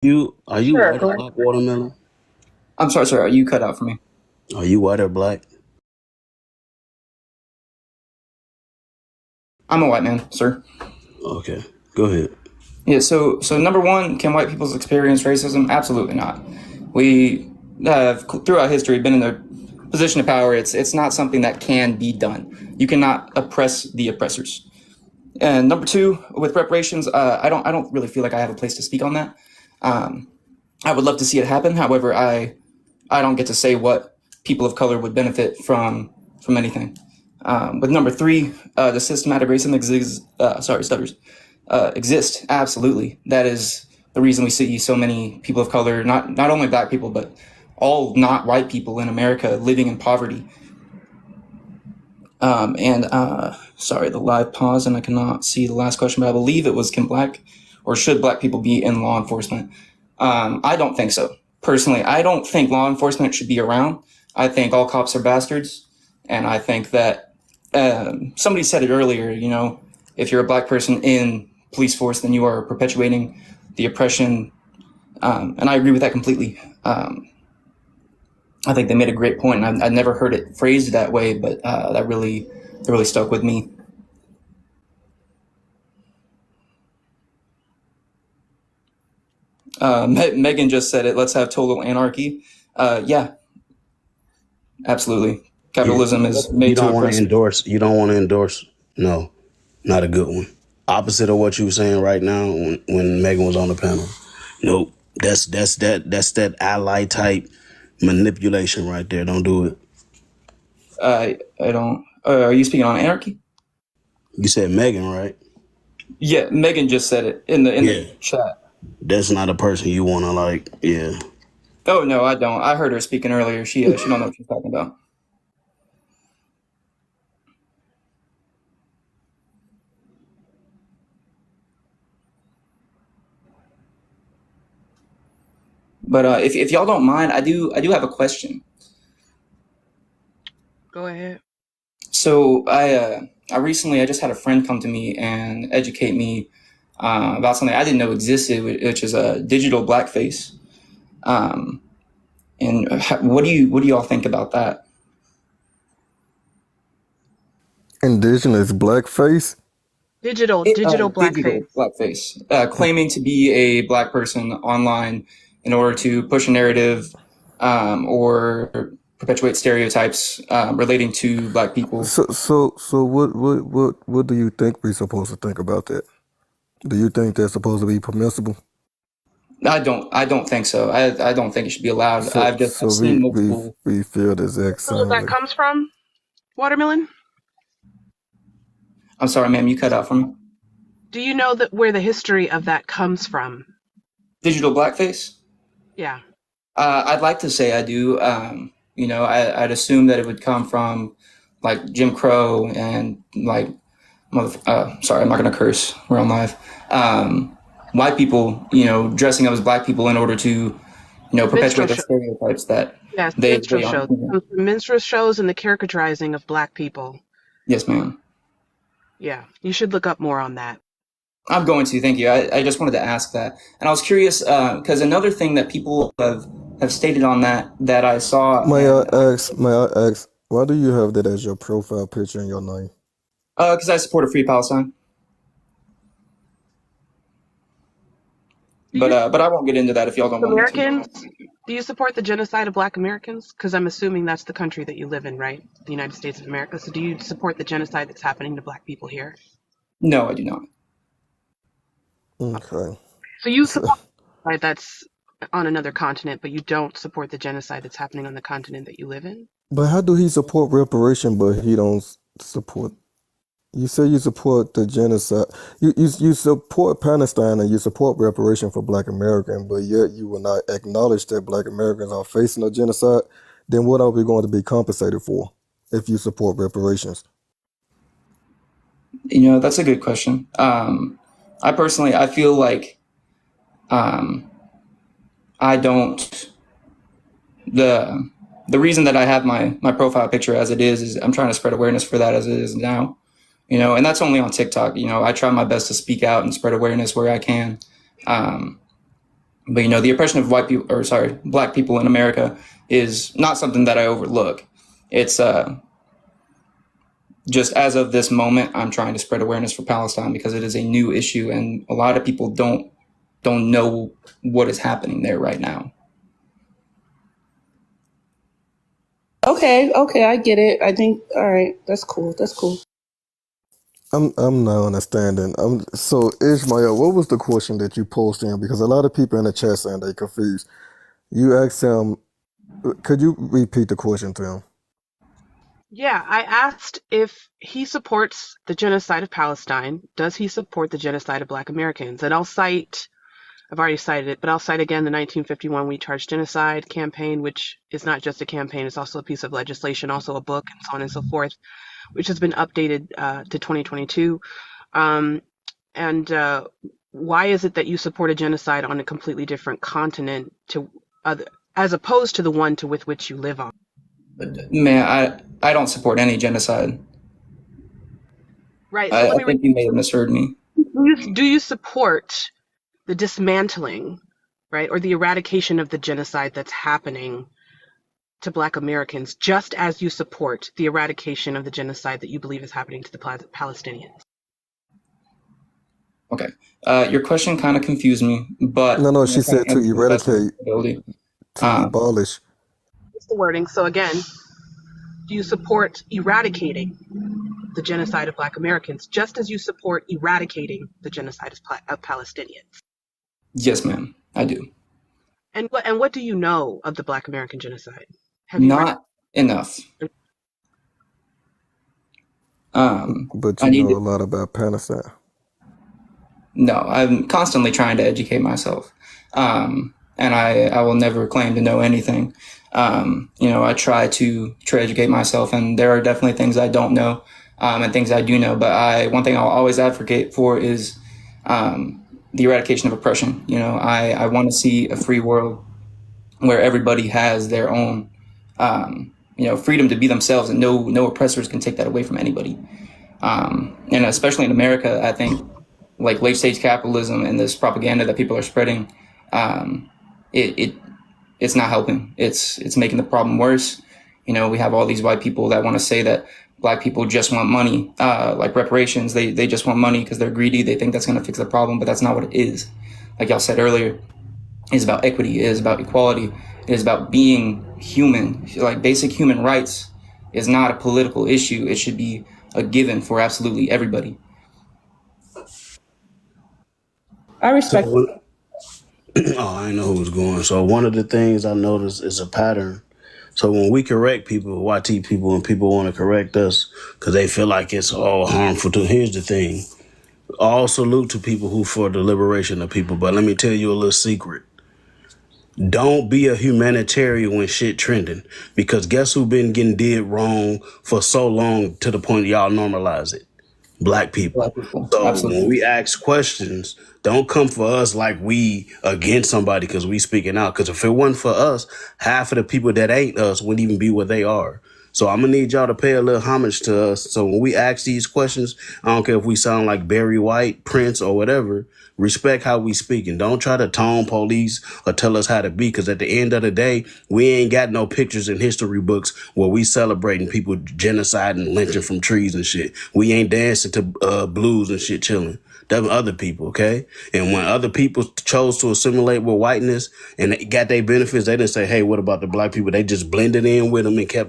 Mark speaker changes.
Speaker 1: Are you
Speaker 2: Sure,
Speaker 1: white or
Speaker 2: go ahead.
Speaker 1: black, watermelon?
Speaker 3: I'm sorry, sir. You cut out for me.
Speaker 1: Are you white or black?
Speaker 3: I'm a white man, sir.
Speaker 1: Okay, go ahead.
Speaker 3: Yeah. So number one, can white people experience racism? Absolutely not. We have throughout history been in a position of power. It's not something that can be done. You cannot oppress the oppressors. And number two, with reparations, I don't really feel like I have a place to speak on that. Um, I would love to see it happen. However, I don't get to say what people of color would benefit from anything. With number three, the systematic racism exists. Sorry, stutters. Exist absolutely. That is the reason we see so many people of color, not only black people, but all not white people in America living in poverty. And sorry, the live pause, and I cannot see the last question, but I believe it was, can black or should black people be in law enforcement? I don't think so. Personally, I don't think law enforcement should be around. I think all cops are bastards. And I think that somebody said it earlier, if you're a black person in police force, then you are perpetuating the oppression. And I agree with that completely. I think they made a great point. I never heard it phrased that way, but that really stuck with me. Megan just said it. Let's have total anarchy. Yeah, absolutely.
Speaker 1: Yeah,
Speaker 3: Capitalism is
Speaker 1: you
Speaker 3: made to
Speaker 1: don't want to
Speaker 3: oppress.
Speaker 1: endorse. You don't want to endorse. No, not a good one. Opposite of what you were saying right now when Megan was on the panel. Nope. That's that ally type manipulation right there. Don't do it.
Speaker 3: I don't. Are you speaking on anarchy?
Speaker 1: You said Megan, right?
Speaker 3: Yeah, Megan just said it in the
Speaker 1: Yeah.
Speaker 3: chat.
Speaker 1: That's not a person you want to like. Yeah.
Speaker 3: Oh no, I don't. I heard her speaking earlier. She don't know what she's talking about. But if y'all don't mind, I do have a question.
Speaker 2: Go ahead.
Speaker 3: So I recently I just had a friend come to me and educate me about something I didn't know existed, which is a digital blackface. Um, and what do y'all think about that?
Speaker 4: Indigenous blackface?
Speaker 2: Digital blackface.
Speaker 3: Digital blackface, claiming to be a black person online in order to push a narrative or perpetuate stereotypes relating to black people.
Speaker 4: So what do you think we're supposed to think about that? Do you think that's supposed to be permissible?
Speaker 3: I don't think so. I don't think it should be allowed.
Speaker 4: So
Speaker 3: I've
Speaker 4: so
Speaker 3: seen
Speaker 4: we
Speaker 3: multiple.
Speaker 4: we feel the
Speaker 2: Do
Speaker 4: exact
Speaker 2: you know what
Speaker 4: same
Speaker 2: that
Speaker 4: way.
Speaker 2: comes from? Watermelon?
Speaker 3: I'm sorry, ma'am, you cut out for me.
Speaker 2: Do you know that where the history of that comes from?
Speaker 3: Digital blackface.
Speaker 2: Yeah.
Speaker 3: I'd like to say I do. I'd assume that it would come from like Jim Crow and like sorry, I'm not gonna curse. We're on live. White people, dressing up as black people in order to,
Speaker 2: Minstrel
Speaker 3: perpetuate the
Speaker 2: shows.
Speaker 3: stereotypes that
Speaker 2: Yes,
Speaker 3: they
Speaker 2: minstrel
Speaker 3: aren't.
Speaker 2: shows. It comes from minstrel shows and the caricaturizing of black people.
Speaker 3: Yes, ma'am.
Speaker 2: Yeah. You should look up more on that.
Speaker 3: I'm going to. Thank you. I just wanted to ask that, and I was curious because another thing that people have stated on that I saw, and
Speaker 4: May I ask, why do you have that as your profile picture in your name?
Speaker 3: because I support a free Palestine,
Speaker 2: Do you
Speaker 3: but I won't get into that if y'all don't want me to.
Speaker 2: Americans? Do you support the genocide of black Americans? Because I'm assuming that's the country that you live in, right? The United States of America. So do you support the genocide that's happening to black people here?
Speaker 3: No, I do not.
Speaker 4: Okay.
Speaker 2: So you
Speaker 4: So,
Speaker 2: support genocide that's on another continent, but you don't support the genocide that's happening on the continent that you live in?
Speaker 4: but how do he support reparation, but he don't support? You say you support the genocide. You support Palestine and you support reparation for Black Americans, but yet you will not acknowledge that Black Americans are facing a genocide. Then what are we going to be compensated for if you support reparations?
Speaker 3: That's a good question. I personally, I feel like um, I don't the the reason that I have my profile picture as it is I'm trying to spread awareness for that as it is now. And that's only on TikTok. I try my best to speak out and spread awareness where I can. Um, But the oppression of black people in America is not something that I overlook. It's just as of this moment, I'm trying to spread awareness for Palestine because it is a new issue, and a lot of people don't know what is happening there right now.
Speaker 2: Okay, I get it. I think, all right, that's cool.
Speaker 4: I'm not understanding. So Ishmael, what was the question that you posed in? Because a lot of people in the chat saying they confused. You asked him. Could you repeat the question to him?
Speaker 2: Yeah, I asked if he supports the genocide of Palestine. Does he support the genocide of Black Americans? And I've already cited it, but I'll cite again the 1951 We Charge Genocide campaign, which is not just a campaign, it's also a piece of legislation, also a book, and so on and so forth, which has been updated to 2022. Why is it that you support a genocide on a completely different continent as opposed to the one with which you live on?
Speaker 3: Man, I don't support any genocide.
Speaker 2: Right. So
Speaker 3: I think you may have misheard me.
Speaker 2: Do you support the dismantling, right, or the eradication of the genocide that's happening to Black Americans, just as you support the eradication of the genocide that you believe is happening to the Palestinians?
Speaker 3: Okay. Your question kind of confused me, but
Speaker 4: No, she said to eradicate, to abolish.
Speaker 2: What's the wording? So again, do you support eradicating the genocide of Black Americans, just as you support eradicating the genocide of Palestinians?
Speaker 3: Yes, ma'am, I do.
Speaker 2: And what do you know of the Black American genocide? Have you
Speaker 3: Not enough.
Speaker 4: But you know a lot about Palestine.
Speaker 3: No, I'm constantly trying to educate myself. And I will never claim to know anything. I try to educate myself, and there are definitely things I don't know, and things I do know. But one thing I'll always advocate for is the eradication of oppression. I want to see a free world where everybody has their own, freedom to be themselves, and no oppressors can take that away from anybody. And especially in America, I think like late stage capitalism and this propaganda that people are spreading, it's not helping. It's making the problem worse. We have all these white people that want to say that Black people just want money, like reparations. They just want money because they're greedy. They think that's going to fix the problem, but that's not what it is. Like y'all said earlier, it's about equity. It is about equality. It is about being human. Like basic human rights is not a political issue. It should be a given for absolutely everybody.
Speaker 2: I respect.
Speaker 1: Oh, I know who's going. So one of the things I noticed is a pattern. So when we correct people, YT people, and people want to correct us because they feel like it's all harmful to. Here's the thing. All salute to people who for the liberation of people. But let me tell you a little secret. Don't be a humanitarian when shit trending. Because guess who been getting did wrong for so long to the point y'all normalize it? Black people. So
Speaker 3: Absolutely.
Speaker 1: when we ask questions, don't come for us like we against somebody because we speaking out. Because if it wasn't for us, half of the people that ain't us wouldn't even be what they are. So I'm going to need y'all to pay a little homage to us. So when we ask these questions, I don't care if we sound like Barry White, Prince, or whatever, respect how we speak. And don't try to tone police or tell us how to be. Because at the end of the day, we ain't got no pictures in history books where we celebrating people genocide and lynching from trees and shit. We ain't dancing to blues and shit chilling. Them other people, okay? And when other people chose to assimilate with whiteness and they got their benefits, they didn't say, hey, what about the Black people? They just blended in with them and kept